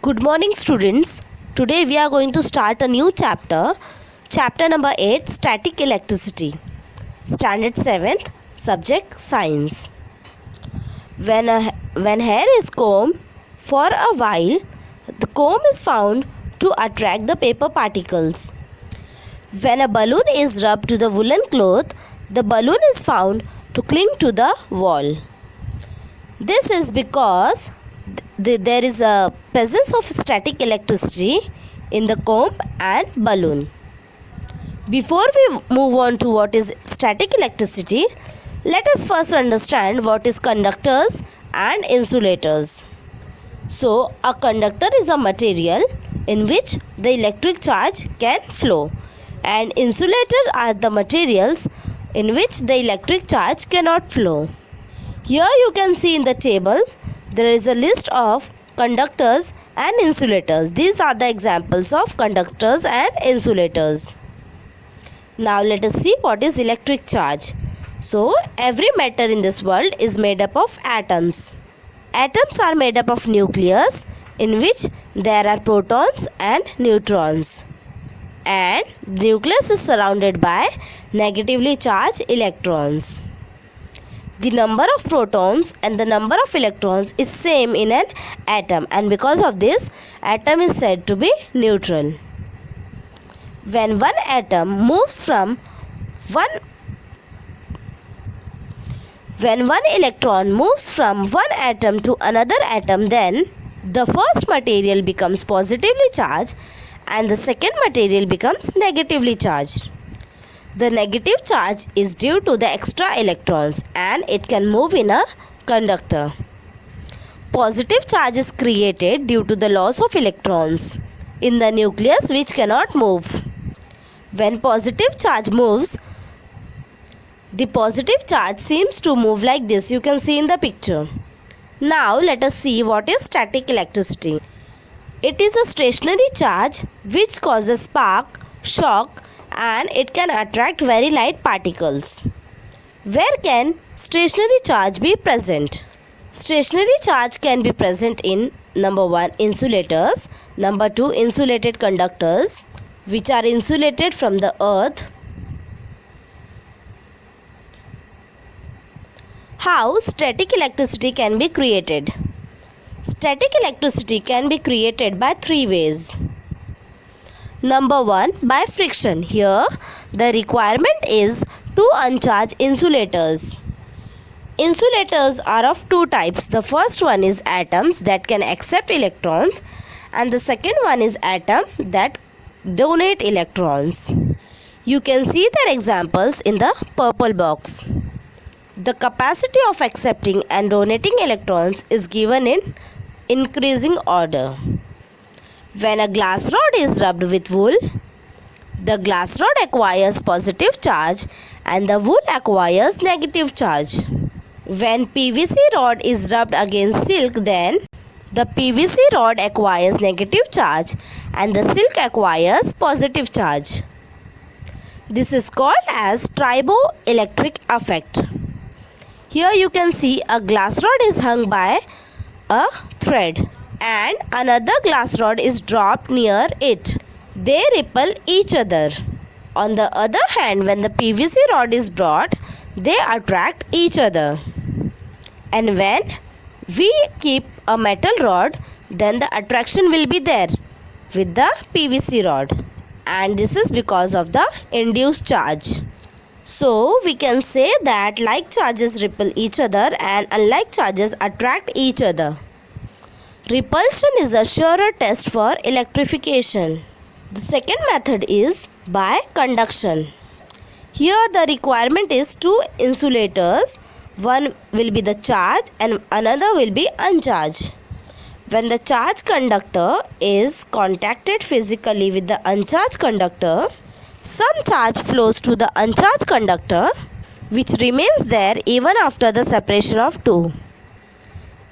Good morning, students. Today we are going to start a new chapter. Chapter number 8, Static Electricity. Standard 7th, Subject Science. When hair is combed for a while, the comb is found to attract the paper particles. When a balloon is rubbed to the woolen cloth, the balloon is found to cling to the wall. This is because there is a presence of static electricity in the comb and balloon. Before we move on to what is static electricity, let us first understand what is conductors and insulators. So, a conductor is a material in which the electric charge can flow, and insulators are the materials in which the electric charge cannot flow. Here you can see in the table there is a list of conductors and insulators. These are the examples of conductors and insulators. Now let us see what is electric charge. So every matter in this world is made up of atoms. Atoms are made up of nucleus in which there are protons and neutrons. And nucleus is surrounded by negatively charged electrons. The number of protons and the number of electrons is same in an atom, and because of this, atom is said to be neutral. When one electron moves from one atom to another atom, then the first material becomes positively charged and the second material becomes negatively charged. The negative charge is due to the extra electrons and it can move in a conductor. Positive charge is created due to the loss of electrons in the nucleus which cannot move. When positive charge moves, the positive charge seems to move like this. You can see in the picture. Now let us see what is static electricity. It is a stationary charge which causes spark, shock, and it can attract very light particles. Where can stationary charge be present? Stationary charge can be present in number 1, insulators, number 2, insulated conductors which are insulated from the earth. How static electricity can be created? Static electricity can be created by 3 ways. Number 1, by friction. Here the requirement is 2 uncharged insulators. Insulators are of 2 types. The first one is atoms that can accept electrons, and the second one is atoms that donate electrons. You can see their examples in the purple box. The capacity of accepting and donating electrons is given in increasing order. When a glass rod is rubbed with wool, the glass rod acquires positive charge and the wool acquires negative charge. When PVC rod is rubbed against silk, then the PVC rod acquires negative charge and the silk acquires positive charge. This is called as triboelectric effect. Here you can see a glass rod is hung by a thread and another glass rod is dropped near it. They repel each other. On the other hand, when the PVC rod is brought, they attract each other. And when we keep a metal rod, then the attraction will be there with the PVC rod. And this is because of the induced charge. So we can say that like charges repel each other and unlike charges attract each other. Repulsion is a surer test for electrification. The second method is by conduction. Here the requirement is 2 insulators. One will be the charged and another will be uncharged. When the charged conductor is contacted physically with the uncharged conductor, some charge flows to the uncharged conductor which remains there even after the separation of 2.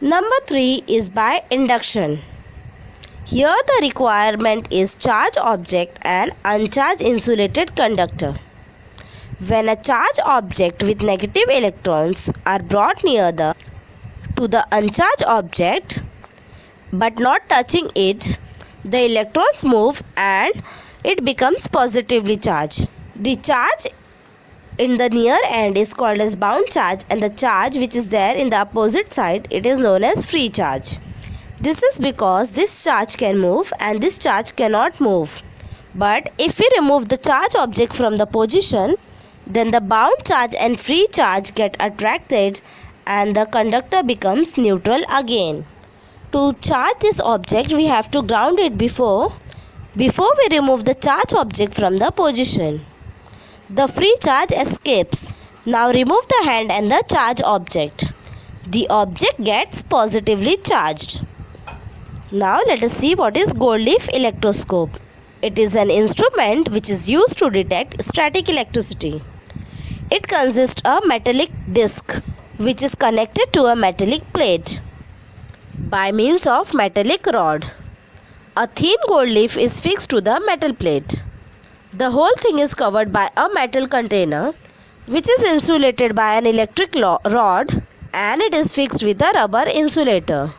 Number 3 is by induction. Here the requirement is charged object and uncharged insulated conductor. When a charged object with negative electrons are brought near to the uncharged object, but not touching it, the electrons move and it becomes positively charged. The charge in the near end is called as bound charge, and the charge which is there in the opposite side, it is known as free charge. This is because this charge can move and this charge cannot move. But if we remove the charge object from the position, then the bound charge and free charge get attracted and the conductor becomes neutral again. To charge this object, we have to ground it before we remove the charge object from the position. The free charge escapes. Now remove the hand and the charge object. The object gets positively charged. Now let us see what is gold leaf electroscope. It is an instrument which is used to detect static electricity. It consists of a metallic disc which is connected to a metallic plate by means of metallic rod. A thin gold leaf is fixed to the metal plate. The whole thing is covered by a metal container which is insulated by an electric rod, and it is fixed with a rubber insulator.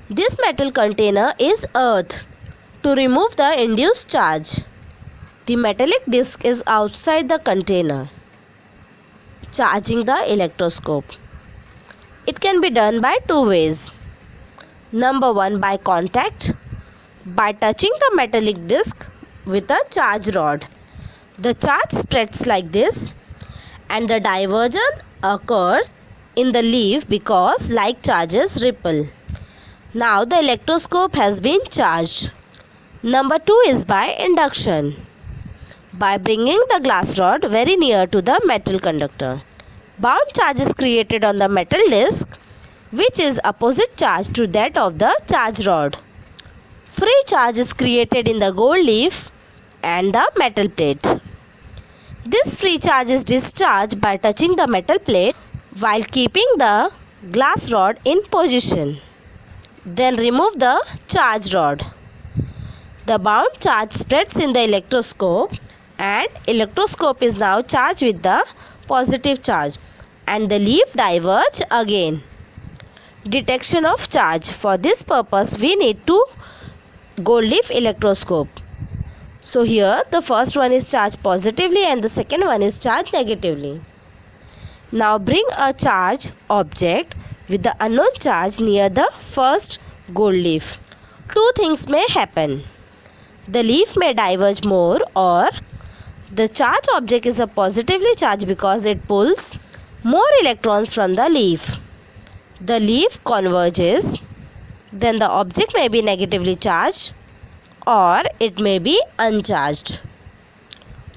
This metal container is earth to remove the induced charge. The metallic disc is outside the container. Charging the electroscope. It can be done by two ways. Number 1, by contact. By touching the metallic disc with a charge rod, the charge spreads like this and the diversion occurs in the leaf because like charges ripple. Now the electroscope has been charged. Number 2 is by induction. By bringing the glass rod very near to the metal conductor, bound charge is created on the metal disc which is opposite charge to that of the charge rod. Free charge is created in the gold leaf and the metal plate. This free charge is discharged by touching the metal plate while keeping the glass rod in position. Then remove the charge rod. The bound charge spreads in the electroscope and electroscope is now charged with the positive charge and the leaf diverge again. Detection of charge. For this purpose we need two gold leaf electroscope. So here the first one is charged positively and the second one is charged negatively. Now bring a charge object with the unknown charge near the first gold leaf. Two things may happen. The leaf may diverge more, or the charge object is a positively charged because it pulls more electrons from the leaf. The leaf converges, then the object may be negatively charged or it may be uncharged.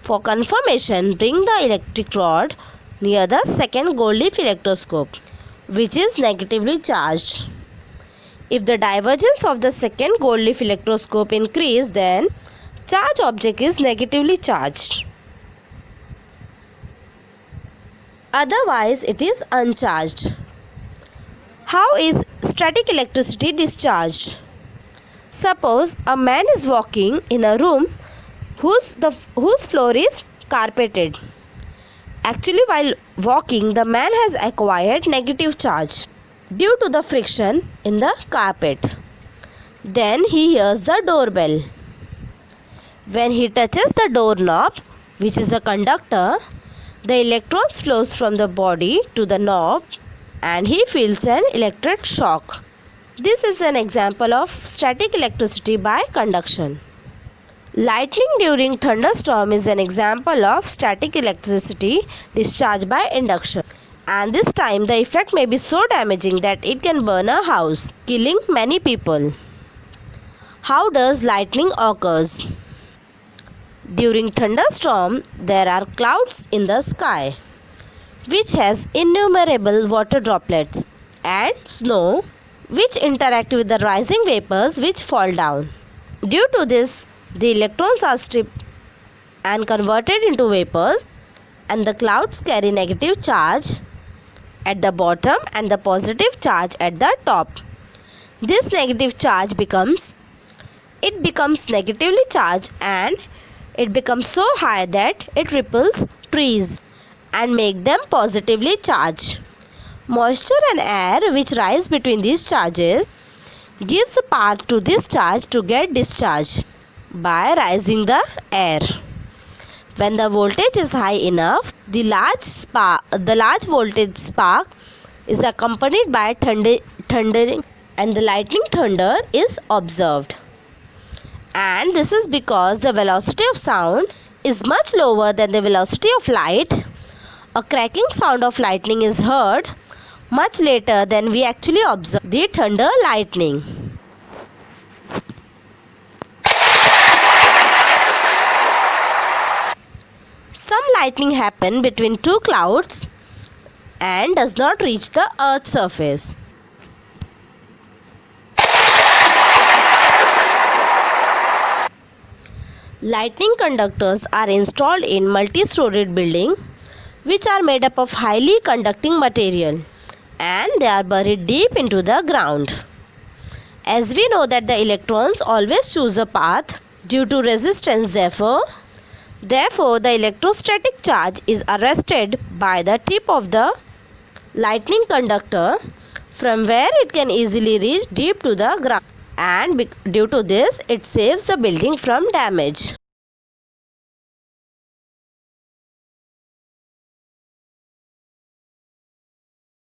For confirmation, bring the electric rod near the second gold leaf electroscope which is negatively charged. If the divergence of the second gold leaf electroscope increase, then charge object is negatively charged. Otherwise, it is uncharged. How is static electricity discharged? Suppose a man is walking in a room whose floor is carpeted. Actually, while walking, the man has acquired negative charge due to the friction in the carpet. Then he hears the doorbell. When he touches the doorknob, which is the conductor, the electrons flows from the body to the knob and he feels an electric shock. This is an example of static electricity by conduction. Lightning during thunderstorm is an example of static electricity discharged by induction. And this time the effect may be so damaging that it can burn a house, killing many people. How does lightning occurs? During thunderstorm, there are clouds in the sky, which has innumerable water droplets and snow, which interact with the rising vapors which fall down. Due to this, the electrons are stripped and converted into vapors, and the clouds carry negative charge at the bottom and the positive charge at the top. This negative charge becomes negatively charged and it becomes so high that it ripples trees and make them positively charged. Moisture and air which rise between these charges gives a path to this charge to get discharged by rising the air. When the voltage is high enough, the large voltage spark is accompanied by thundering, and the lightning thunder is observed. And this is because the velocity of sound is much lower than the velocity of light. A cracking sound of lightning is heard much later than we actually observe the thunder lightning. Some lightning happen between two clouds and does not reach the earth's surface. Lightning conductors are installed in multi-storied buildings which are made up of highly conducting material, and they are buried deep into the ground. As we know that the electrons always choose a path due to resistance, therefore the electrostatic charge is arrested by the tip of the lightning conductor, from where it can easily reach deep to the ground, and due to this it saves the building from damage.